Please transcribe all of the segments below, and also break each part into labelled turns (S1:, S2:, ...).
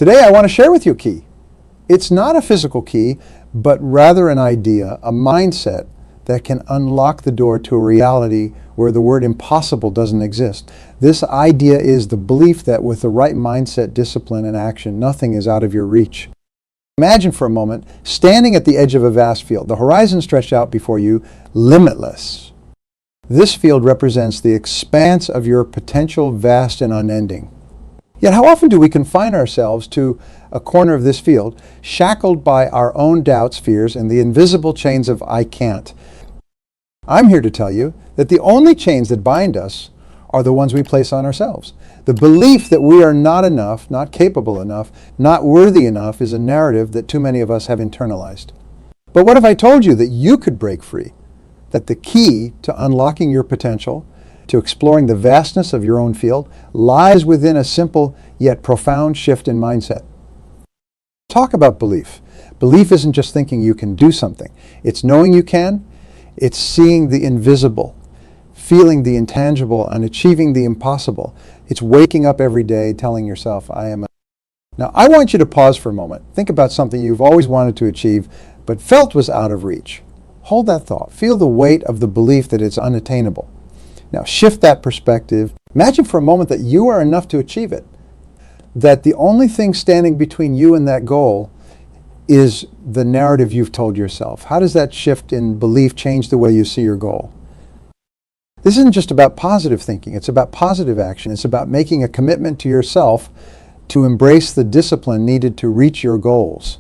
S1: Today I want to share with you a key. It's not a physical key, but rather an idea, a mindset that can unlock the door to a reality where the word impossible doesn't exist. This idea is the belief that with the right mindset, discipline, and action, nothing is out of your reach. Imagine for a moment standing at the edge of a vast field, the horizon stretched out before you, limitless. This field represents the expanse of your potential, vast and unending. Yet how often do we confine ourselves to a corner of this field, shackled by our own doubts, fears, and the invisible chains of I can't? I'm here to tell you that the only chains that bind us are the ones we place on ourselves. The belief that we are not enough, not capable enough, not worthy enough is a narrative that too many of us have internalized. But what if I told you that you could break free? That the key to unlocking your potential, to exploring the vastness of your own field, lies within a simple yet profound shift in mindset. Talk about belief. Belief isn't just thinking you can do something. It's knowing you can. It's seeing the invisible, feeling the intangible, and achieving the impossible. It's waking up every day telling yourself, I am. Now, I want you to pause for a moment. Think about something you've always wanted to achieve, but felt was out of reach. Hold that thought. Feel the weight of the belief that it's unattainable. Now, shift that perspective. Imagine for a moment that you are enough to achieve it. That the only thing standing between you and that goal is the narrative you've told yourself. How does that shift in belief change the way you see your goal? This isn't just about positive thinking. It's about positive action. It's about making a commitment to yourself to embrace the discipline needed to reach your goals.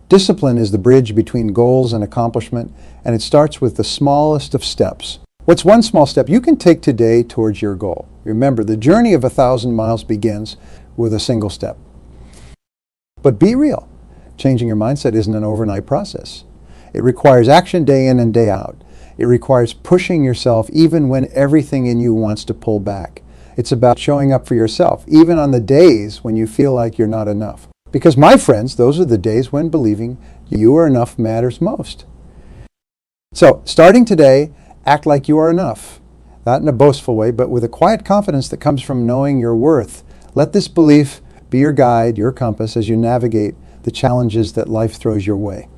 S1: Discipline is the bridge between goals and accomplishment, and it starts with the smallest of steps. What's one small step you can take today towards your goal? Remember, the journey of 1,000 miles begins with a single step. But be real. Changing your mindset isn't an overnight process. It requires action day in and day out. It requires pushing yourself even when everything in you wants to pull back. It's about showing up for yourself, even on the days when you feel like you're not enough. Because, my friends, those are the days when believing you are enough matters most. So, starting today, act like you are enough. Not in a boastful way, but with a quiet confidence that comes from knowing your worth. Let this belief be your guide, your compass, as you navigate the challenges that life throws your way.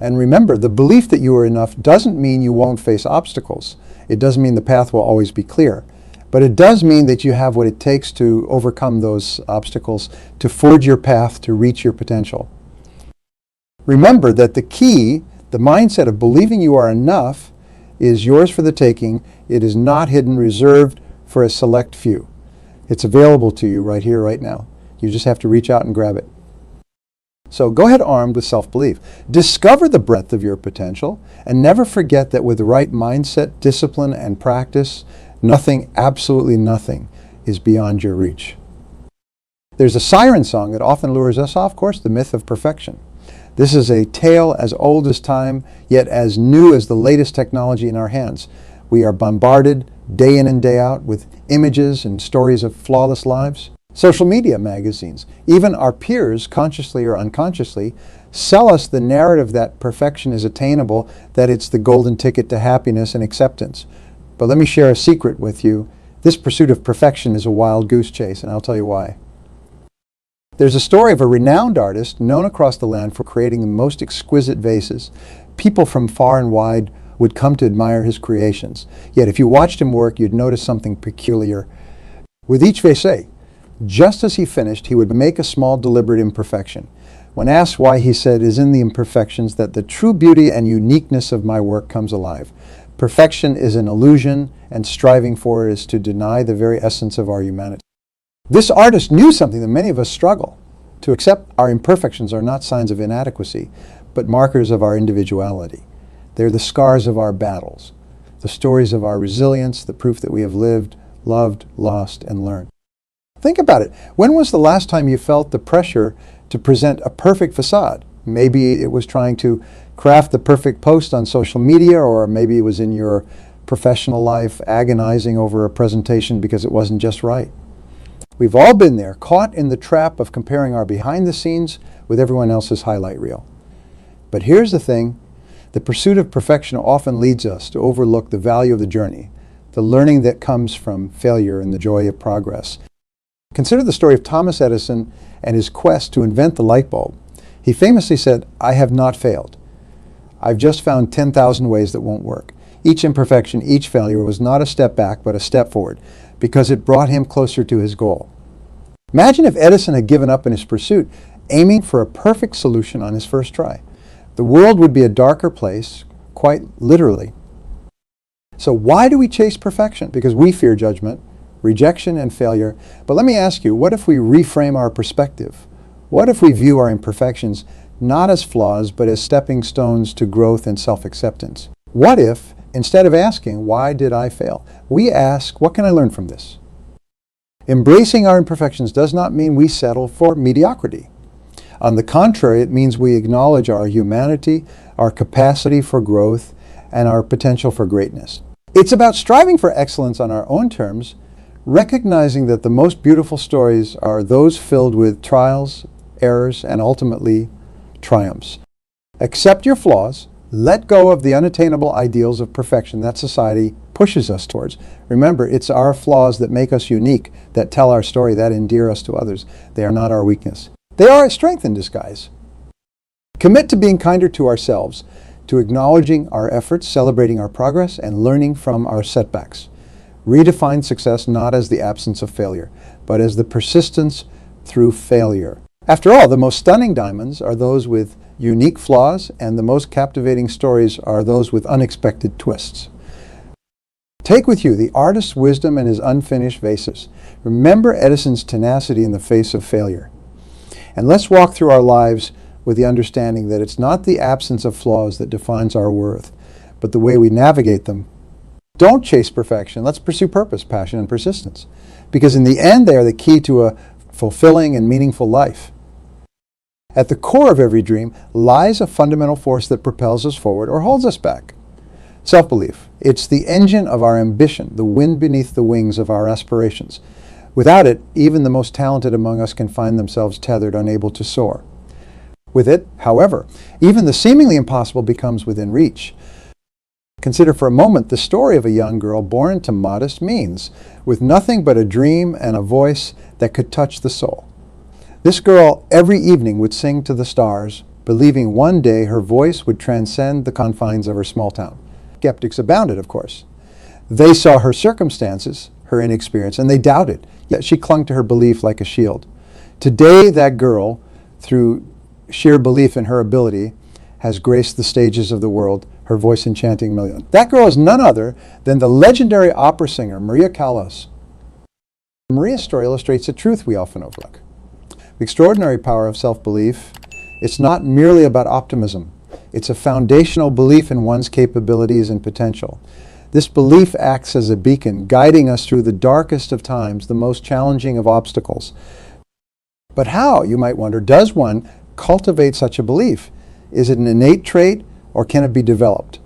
S1: And remember, the belief that you are enough doesn't mean you won't face obstacles. It doesn't mean the path will always be clear. But it does mean that you have what it takes to overcome those obstacles, to forge your path, to reach your potential. Remember that the key, the mindset of believing you are enough, is yours for the taking. It is not hidden, reserved for a select few. It's available to you right here, right now. You just have to reach out and grab it. So go ahead armed with self-belief. Discover the breadth of your potential, and never forget that with the right mindset, discipline, and practice, nothing, absolutely nothing, is beyond your reach. There's a siren song that often lures us off course, the myth of perfection. This is a tale as old as time, yet as new as the latest technology in our hands. We are bombarded day in and day out with images and stories of flawless lives. Social media magazines, even our peers, consciously or unconsciously, sell us the narrative that perfection is attainable, that it's the golden ticket to happiness and acceptance. But let me share a secret with you. This pursuit of perfection is a wild goose chase, and I'll tell you why. There's a story of a renowned artist known across the land for creating the most exquisite vases. People from far and wide would come to admire his creations. Yet if you watched him work, you'd notice something peculiar. With each vase, just as he finished, he would make a small deliberate imperfection. When asked why, he said, "It is in the imperfections that the true beauty and uniqueness of my work comes alive. Perfection is an illusion, and striving for it is to deny the very essence of our humanity." This artist knew something that many of us struggle. To accept our imperfections are not signs of inadequacy, but markers of our individuality. They're the scars of our battles, the stories of our resilience, the proof that we have lived, loved, lost, and learned. Think about it. When was the last time you felt the pressure to present a perfect facade? Maybe it was trying to craft the perfect post on social media, or maybe it was in your professional life agonizing over a presentation because it wasn't just right. We've all been there, caught in the trap of comparing our behind the scenes with everyone else's highlight reel. But here's the thing. The pursuit of perfection often leads us to overlook the value of the journey, the learning that comes from failure and the joy of progress. Consider the story of Thomas Edison and his quest to invent the light bulb. He famously said, "I have not failed. I've just found 10,000 ways that won't work." Each imperfection, each failure was not a step back, but a step forward, because it brought him closer to his goal. Imagine if Edison had given up in his pursuit, aiming for a perfect solution on his first try. The world would be a darker place, quite literally. So why do we chase perfection? Because we fear judgment, rejection, and failure. But let me ask you, what if we reframe our perspective? What if we view our imperfections not as flaws, but as stepping stones to growth and self-acceptance? What if, instead of asking, "Why did I fail?" we ask, "What can I learn from this?" Embracing our imperfections does not mean we settle for mediocrity. On the contrary, it means we acknowledge our humanity, our capacity for growth, and our potential for greatness. It's about striving for excellence on our own terms, recognizing that the most beautiful stories are those filled with trials, errors, and ultimately triumphs. Accept your flaws. Let go of the unattainable ideals of perfection that society pushes us towards. Remember, it's our flaws that make us unique, that tell our story, that endear us to others. They are not our weakness. They are a strength in disguise. Commit to being kinder to ourselves, to acknowledging our efforts, celebrating our progress, and learning from our setbacks. Redefine success not as the absence of failure, but as the persistence through failure. After all, the most stunning diamonds are those with unique flaws, and the most captivating stories are those with unexpected twists. Take with you the artist's wisdom and his unfinished vases. Remember Edison's tenacity in the face of failure. And let's walk through our lives with the understanding that it's not the absence of flaws that defines our worth, but the way we navigate them. Don't chase perfection. Let's pursue purpose, passion, and persistence. Because in the end, they are the key to a fulfilling and meaningful life. At the core of every dream lies a fundamental force that propels us forward or holds us back. Self-belief. It's the engine of our ambition, the wind beneath the wings of our aspirations. Without it, even the most talented among us can find themselves tethered, unable to soar. With it, however, even the seemingly impossible becomes within reach. Consider for a moment the story of a young girl born to modest means, with nothing but a dream and a voice that could touch the soul. This girl every evening would sing to the stars, believing one day her voice would transcend the confines of her small town. Skeptics abounded, of course. They saw her circumstances, her inexperience, and they doubted, yet she clung to her belief like a shield. Today, that girl, through sheer belief in her ability, has graced the stages of the world, her voice enchanting millions. That girl is none other than the legendary opera singer Maria Callas. Maria's story illustrates a truth we often overlook. The extraordinary power of self-belief, it's not merely about optimism. It's a foundational belief in one's capabilities and potential. This belief acts as a beacon, guiding us through the darkest of times, the most challenging of obstacles. But how, you might wonder, does one cultivate such a belief? Is it an innate trait, or can it be developed?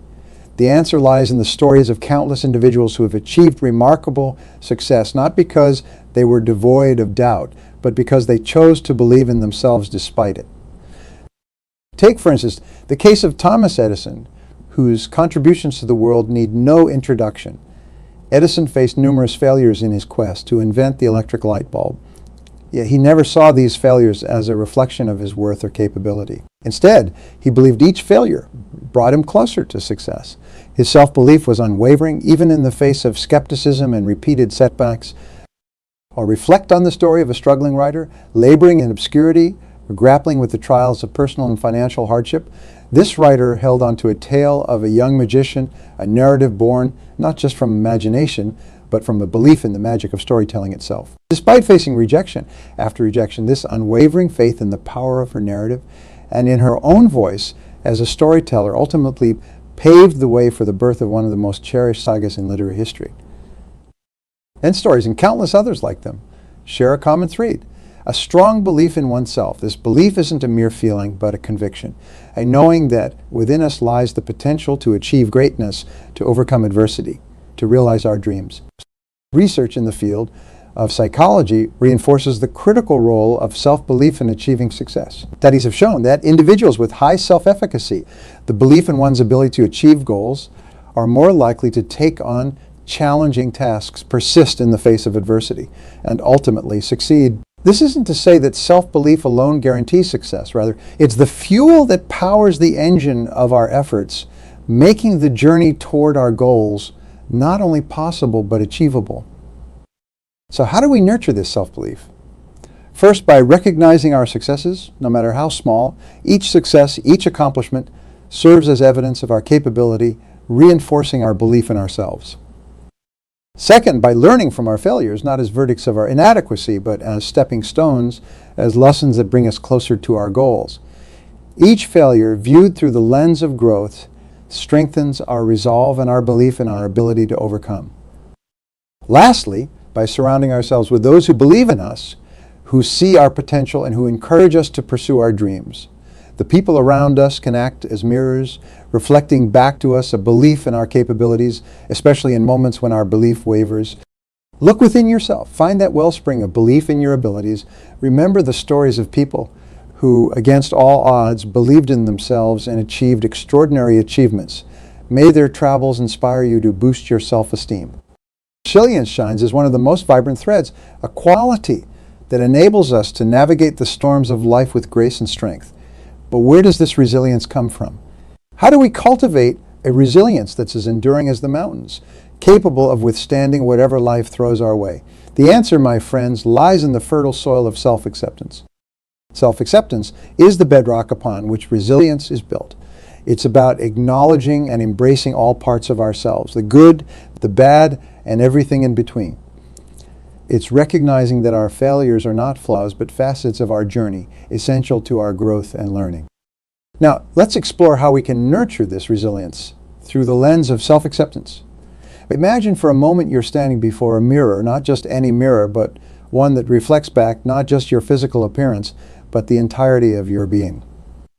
S1: The answer lies in the stories of countless individuals who have achieved remarkable success, not because they were devoid of doubt, but because they chose to believe in themselves despite it. Take, for instance, the case of Thomas Edison, whose contributions to the world need no introduction. Edison faced numerous failures in his quest to invent the electric light bulb. Yet he never saw these failures as a reflection of his worth or capability. Instead, he believed each failure brought him closer to success. His self-belief was unwavering, even in the face of skepticism and repeated setbacks. Or reflect on the story of a struggling writer, laboring in obscurity, or grappling with the trials of personal and financial hardship. This writer held onto a tale of a young magician, a narrative born not just from imagination, but from a belief in the magic of storytelling itself. Despite facing rejection after rejection, this unwavering faith in the power of her narrative and in her own voice as a storyteller ultimately paved the way for the birth of one of the most cherished sagas in literary history. And stories, and countless others like them, share a common thread: a strong belief in oneself. This belief isn't a mere feeling, but a conviction, a knowing that within us lies the potential to achieve greatness, to overcome adversity, to realize our dreams. Research in the field of psychology reinforces the critical role of self-belief in achieving success. Studies have shown that individuals with high self-efficacy, the belief in one's ability to achieve goals, are more likely to take on challenging tasks, persist in the face of adversity, and ultimately succeed. This isn't to say that self-belief alone guarantees success. Rather, it's the fuel that powers the engine of our efforts, making the journey toward our goals not only possible but achievable. So how do we nurture this self-belief? First, by recognizing our successes, no matter how small. Each success, each accomplishment serves as evidence of our capability, reinforcing our belief in ourselves. Second, by learning from our failures, not as verdicts of our inadequacy, but as stepping stones, as lessons that bring us closer to our goals. Each failure, viewed through the lens of growth, strengthens our resolve and our belief in our ability to overcome. Lastly, by surrounding ourselves with those who believe in us, who see our potential and who encourage us to pursue our dreams. The people around us can act as mirrors, reflecting back to us a belief in our capabilities, especially in moments when our belief wavers. Look within yourself. Find that wellspring of belief in your abilities. Remember the stories of people who, against all odds, believed in themselves and achieved extraordinary achievements. May their travels inspire you to boost your self-esteem. Resilience shines as one of the most vibrant threads, a quality that enables us to navigate the storms of life with grace and strength. But where does this resilience come from? How do we cultivate a resilience that's as enduring as the mountains, capable of withstanding whatever life throws our way? The answer, my friends, lies in the fertile soil of self-acceptance. Self-acceptance is the bedrock upon which resilience is built. It's about acknowledging and embracing all parts of ourselves, the good, the bad, and everything in between. It's recognizing that our failures are not flaws, but facets of our journey, essential to our growth and learning. Now, let's explore how we can nurture this resilience through the lens of self-acceptance. Imagine for a moment you're standing before a mirror, not just any mirror, but one that reflects back not just your physical appearance, but the entirety of your being.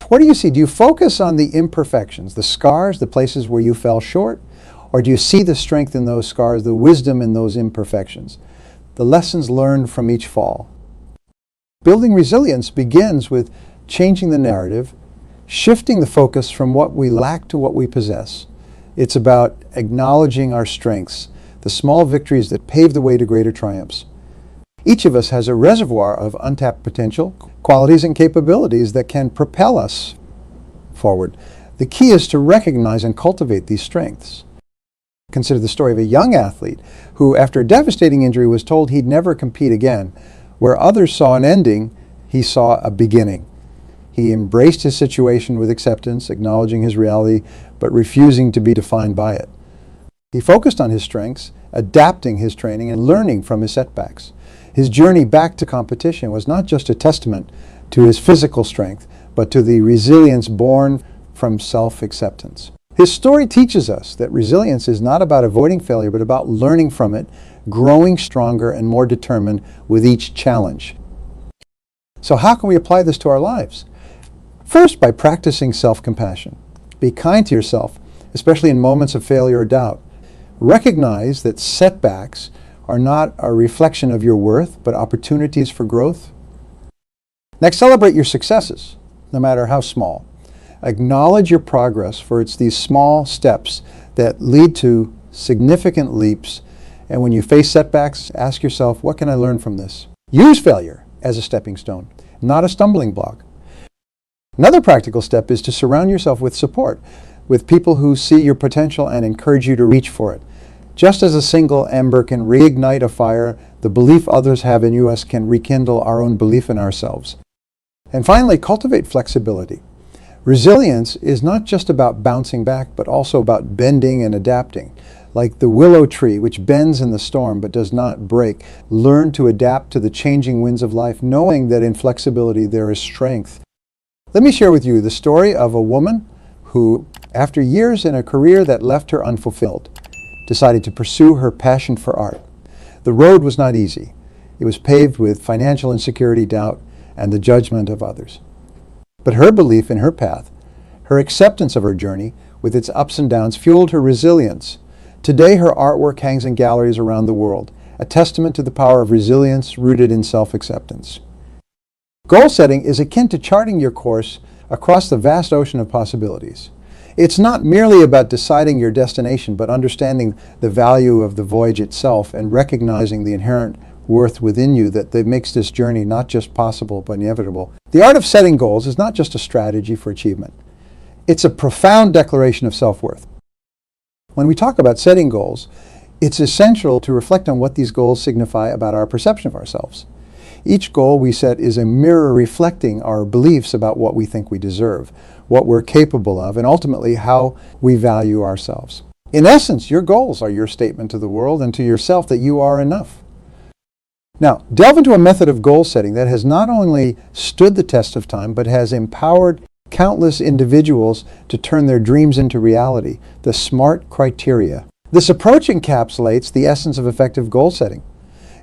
S1: What do you see? Do you focus on the imperfections, the scars, the places where you fell short? Or do you see the strength in those scars, the wisdom in those imperfections, the lessons learned from each fall? Building resilience begins with changing the narrative, shifting the focus from what we lack to what we possess. It's about acknowledging our strengths, the small victories that pave the way to greater triumphs. Each of us has a reservoir of untapped potential, qualities and capabilities that can propel us forward. The key is to recognize and cultivate these strengths. Consider the story of a young athlete who, after a devastating injury, was told he'd never compete again. Where others saw an ending, he saw a beginning. He embraced his situation with acceptance, acknowledging his reality, but refusing to be defined by it. He focused on his strengths, adapting his training and learning from his setbacks. His journey back to competition was not just a testament to his physical strength, but to the resilience born from self-acceptance. His story teaches us that resilience is not about avoiding failure, but about learning from it, growing stronger and more determined with each challenge. So how can we apply this to our lives? First, by practicing self-compassion. Be kind to yourself, especially in moments of failure or doubt. Recognize that setbacks are not a reflection of your worth, but opportunities for growth. Next, celebrate your successes, no matter how small. Acknowledge your progress, for it's these small steps that lead to significant leaps. And when you face setbacks, ask yourself, what can I learn from this? Use failure as a stepping stone, not a stumbling block. Another practical step is to surround yourself with support, with people who see your potential and encourage you to reach for it. Just as a single ember can reignite a fire, the belief others have in us can rekindle our own belief in ourselves. And finally, cultivate flexibility. Resilience is not just about bouncing back, but also about bending and adapting. Like the willow tree, which bends in the storm but does not break, learn to adapt to the changing winds of life, knowing that in flexibility there is strength. Let me share with you the story of a woman who, after years in a career that left her unfulfilled, decided to pursue her passion for art. The road was not easy. It was paved with financial insecurity, doubt, and the judgment of others. But her belief in her path, her acceptance of her journey, with its ups and downs, fueled her resilience. Today, her artwork hangs in galleries around the world, a testament to the power of resilience rooted in self-acceptance. Goal setting is akin to charting your course across the vast ocean of possibilities. It's not merely about deciding your destination, but understanding the value of the voyage itself and recognizing the inherent worth within you that makes this journey not just possible, but inevitable. The art of setting goals is not just a strategy for achievement. It's a profound declaration of self-worth. When we talk about setting goals, it's essential to reflect on what these goals signify about our perception of ourselves. Each goal we set is a mirror reflecting our beliefs about what we think we deserve, what we're capable of, and ultimately how we value ourselves. In essence, your goals are your statement to the world and to yourself that you are enough. Now, delve into a method of goal setting that has not only stood the test of time, but has empowered countless individuals to turn their dreams into reality, the SMART criteria. This approach encapsulates the essence of effective goal setting.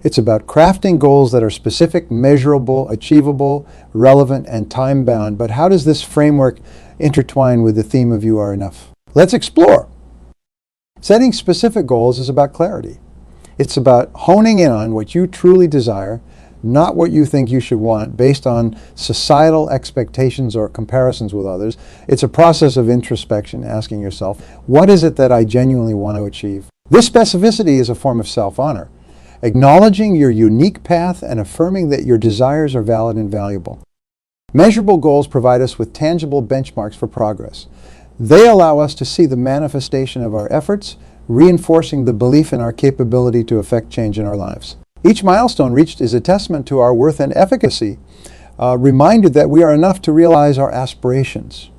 S1: It's about crafting goals that are specific, measurable, achievable, relevant, and time-bound. But how does this framework intertwine with the theme of You Are Enough? Let's explore. Setting specific goals is about clarity. It's about honing in on what you truly desire, not what you think you should want based on societal expectations or comparisons with others. It's a process of introspection, asking yourself, what is it that I genuinely want to achieve? This specificity is a form of self-honor, acknowledging your unique path and affirming that your desires are valid and valuable. Measurable goals provide us with tangible benchmarks for progress. They allow us to see the manifestation of our efforts, reinforcing the belief in our capability to affect change in our lives. Each milestone reached is a testament to our worth and efficacy, a reminder that we are enough to realize our aspirations.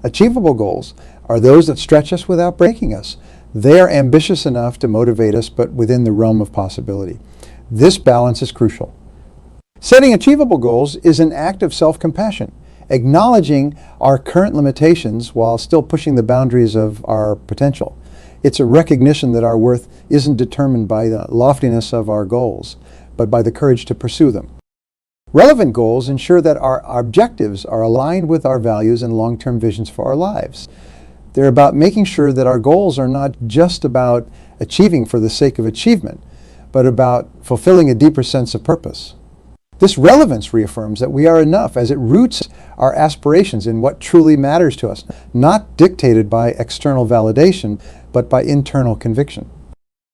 S1: Achievable goals are those that stretch us without breaking us. They are ambitious enough to motivate us, but within the realm of possibility. This balance is crucial. Setting achievable goals is an act of self-compassion, acknowledging our current limitations while still pushing the boundaries of our potential. It's a recognition that our worth isn't determined by the loftiness of our goals, but by the courage to pursue them. Relevant goals ensure that our objectives are aligned with our values and long-term visions for our lives. They're about making sure that our goals are not just about achieving for the sake of achievement, but about fulfilling a deeper sense of purpose. This relevance reaffirms that we are enough as it roots our aspirations in what truly matters to us, not dictated by external validation, but by internal conviction.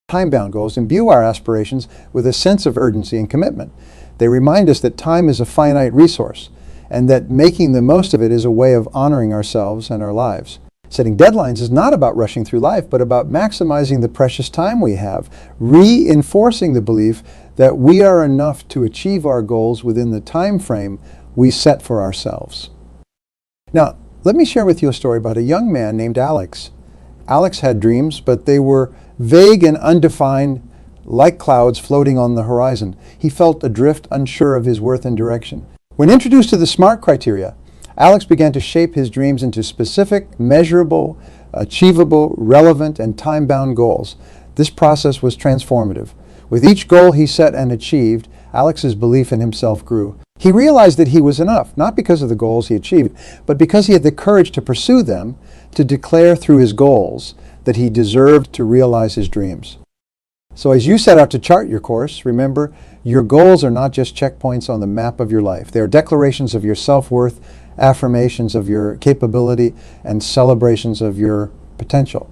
S1: Time-bound goals imbue our aspirations with a sense of urgency and commitment. They remind us that time is a finite resource, and that making the most of it is a way of honoring ourselves and our lives. Setting deadlines is not about rushing through life, but about maximizing the precious time we have, reinforcing the belief that we are enough to achieve our goals within the time frame we set for ourselves. Now, let me share with you a story about a young man named Alex. Alex had dreams, but they were vague and undefined, like clouds floating on the horizon. He felt adrift, unsure of his worth and direction. When introduced to the SMART criteria, Alex began to shape his dreams into specific, measurable, achievable, relevant, and time-bound goals. This process was transformative. With each goal he set and achieved, Alex's belief in himself grew. He realized that he was enough, not because of the goals he achieved, but because he had the courage to pursue them, to declare through his goals that he deserved to realize his dreams. So as you set out to chart your course, remember, your goals are not just checkpoints on the map of your life. They are declarations of your self-worth, affirmations of your capability, and celebrations of your potential.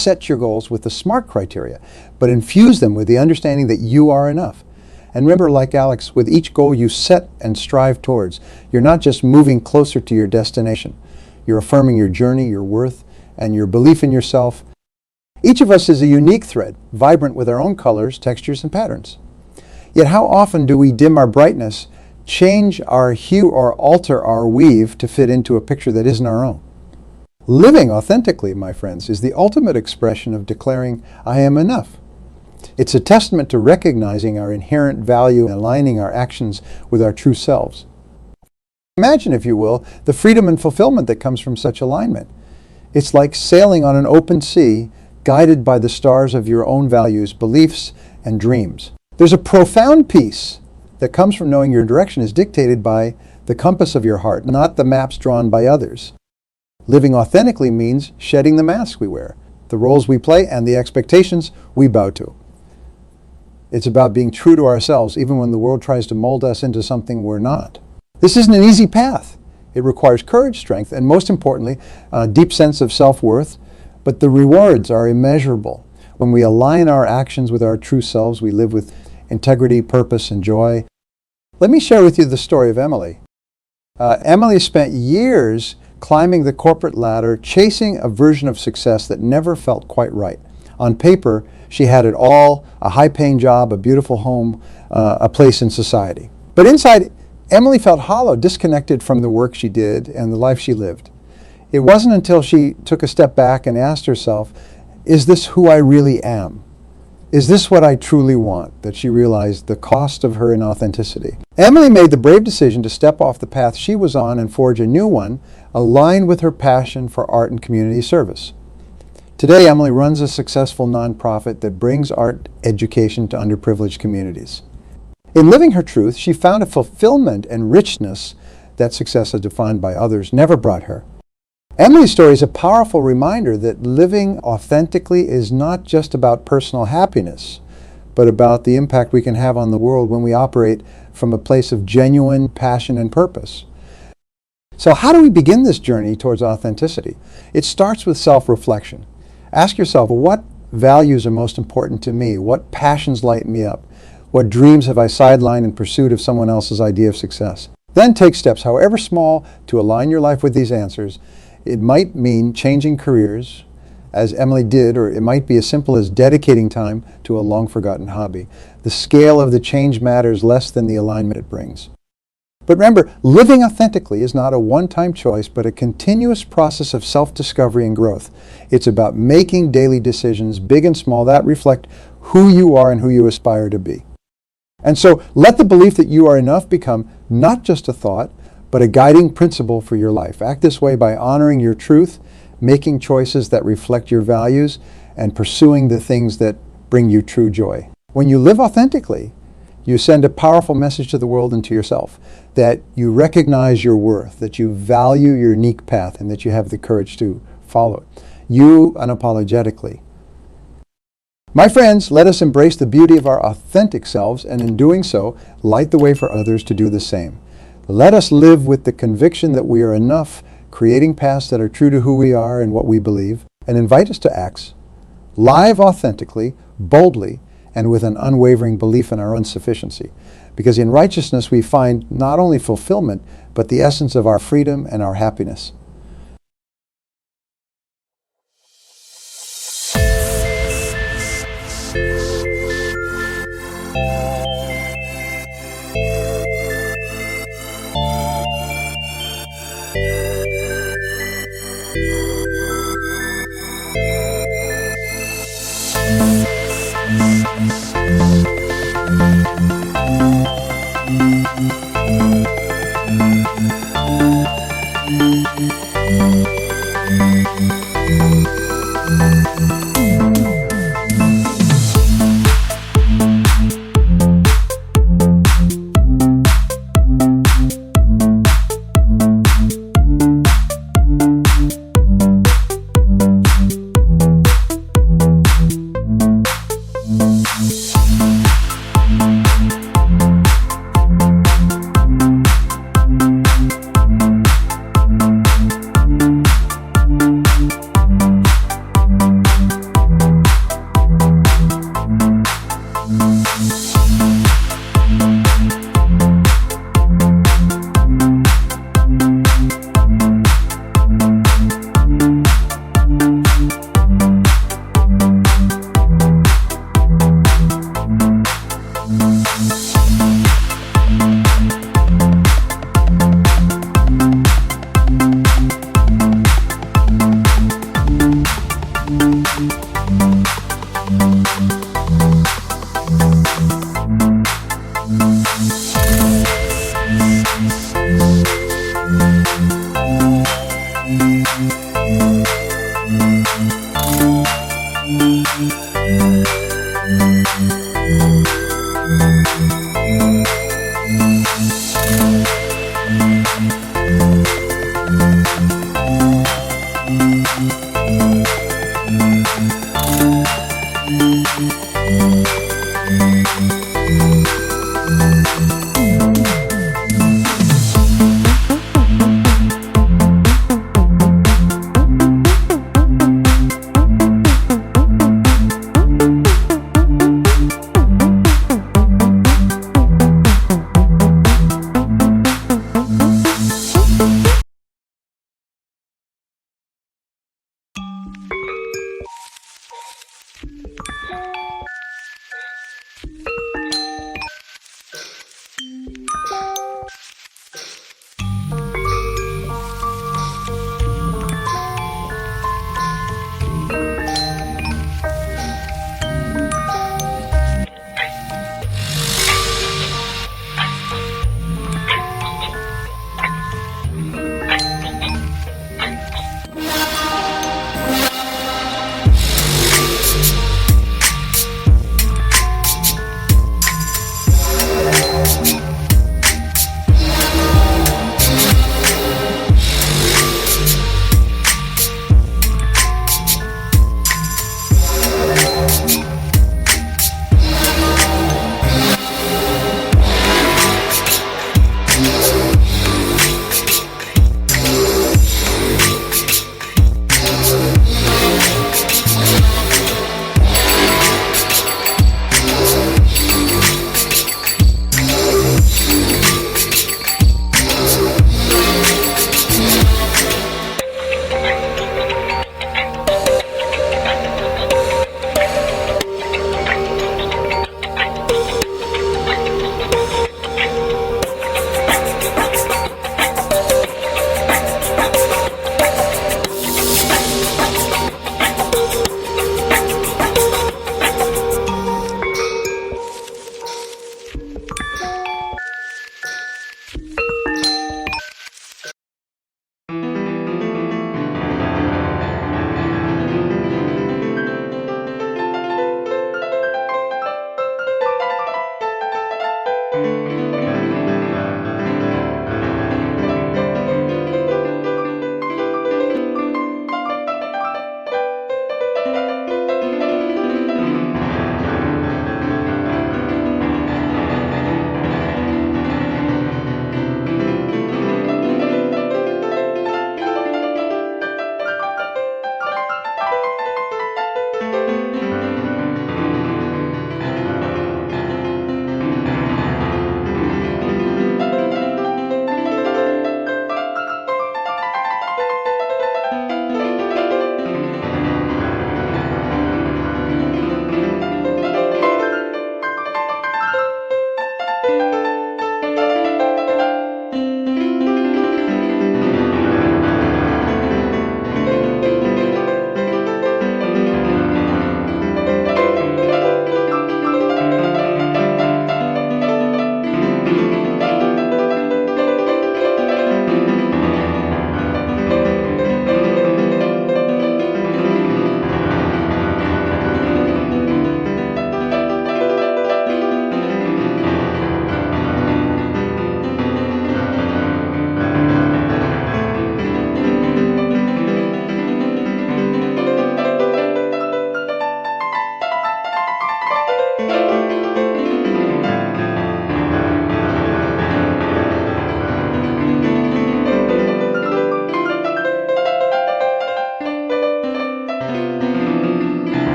S1: Set your goals with the SMART criteria, but infuse them with the understanding that you are enough. And remember, like Alex, with each goal you set and strive towards, you're not just moving closer to your destination. You're affirming your journey, your worth, and your belief in yourself. Each of us is a unique thread, vibrant with our own colors, textures, and patterns. Yet how often do we dim our brightness, change our hue, or alter our weave to fit into a picture that isn't our own? Living authentically, my friends, is the ultimate expression of declaring, I am enough. It's a testament to recognizing our inherent value and aligning our actions with our true selves. Imagine, if you will, the freedom and fulfillment that comes from such alignment. It's like sailing on an open sea, guided by the stars of your own values, beliefs, and dreams. There's a profound peace that comes from knowing your direction is dictated by the compass of your heart, not the maps drawn by others. Living authentically means shedding the masks we wear, the roles we play, and the expectations we bow to. It's about being true to ourselves, even when the world tries to mold us into something we're not. This isn't an easy path. It requires courage, strength, and most importantly, a deep sense of self-worth. But the rewards are immeasurable. When we align our actions with our true selves, we live with integrity, purpose, and joy. Let me share with you the story of Emily. Emily spent years climbing the corporate ladder, chasing a version of success that never felt quite right. On paper, she had it all: a high-paying job, a beautiful home, a place in society. But inside, Emily felt hollow, disconnected from the work she did and the life she lived. It wasn't until she took a step back and asked herself, is this who I really am? Is this what I truly want? That she realized the cost of her inauthenticity. Emily made the brave decision to step off the path she was on and forge a new one, aligned with her passion for art and community service. Today, Emily runs a successful nonprofit that brings art education to underprivileged communities. In living her truth, she found a fulfillment and richness that success as defined by others never brought her. Emily's story is a powerful reminder that living authentically is not just about personal happiness, but about the impact we can have on the world when we operate from a place of genuine passion and purpose. So how do we begin this journey towards authenticity? It starts with self-reflection. Ask yourself, what values are most important to me? What passions light me up? What dreams have I sidelined in pursuit of someone else's idea of success? Then take steps, however small, to align your life with these answers. It might mean changing careers, as Emily did, or it might be as simple as dedicating time to a long-forgotten hobby. The scale of the change matters less than the alignment it brings. But remember, living authentically is not a one-time choice, but a continuous process of self-discovery and growth. It's about making daily decisions, big and small, that reflect who you are and who you aspire to be. And so let the belief that you are enough become not just a thought, but a guiding principle for your life. Act this way by honoring your truth, making choices that reflect your values, and pursuing the things that bring you true joy. When you live authentically, you send a powerful message to the world and to yourself that you recognize your worth, that you value your unique path, and that you have the courage to follow it. You unapologetically. My friends, let us embrace the beauty of our authentic selves, and in doing so, light the way for others to do the same. Let us live with the conviction that we are enough, creating paths that are true to who we are and what we believe, and invite us to acts. Live authentically, boldly, and with an unwavering belief in our own sufficiency. Because in righteousness we find not only fulfillment, but the essence of our freedom and our happiness. Thank you.